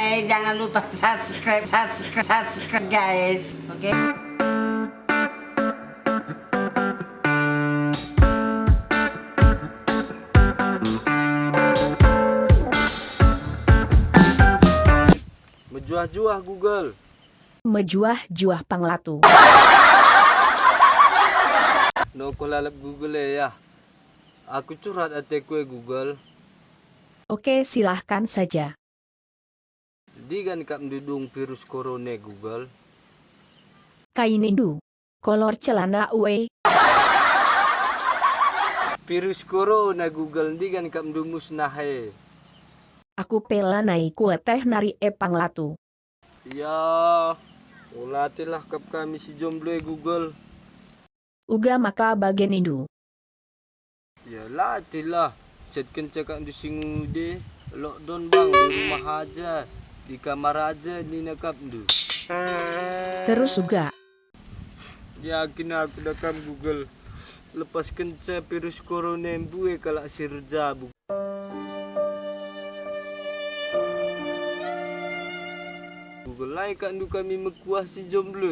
Jangan lupa subscribe guys. Oke. Mejuah-juah Google. Mejuah-juah panglatu. No ko lalap Google ya. Aku curhat ateku Google. Oke, silahkan saja. Di kan kap mendudung virus corona Google. Kainindu. Kolor celana ue. Virus corona Google di kan kap mendumus nahe. Aku pela naik kue teh nari panglatu. Ya, ulatilah kap kami si jomblo Google. Uga maka bagian indu. Ya latilah. Chat kencakak di singude. Lockdown bang di rumah aja. Di kamar aja di nakap du. Terus uga. Yakin aku dakam Google. Lepas kenca virus corona bue kalak sirja bu. Google lain kan du kami mekuah si jomblo.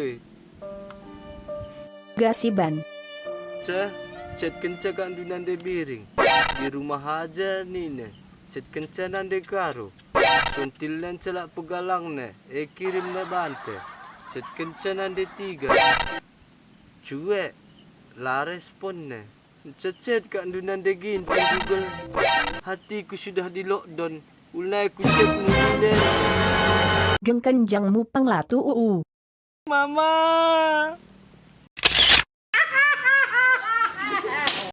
Gasiban. Chat kenca kan du nande biring. Di rumah aja nih ne. Chat kenca nande karo. Suntilan celak pegalang ne. Kirim ne bante. Chat kenca nande 3. Cuek. La respon ne. Chat kan du nande ginting Google. Hatiku sudah di lockdown. Ulai ku chat nune. Gengkenjangmu panglatu uu. Mama.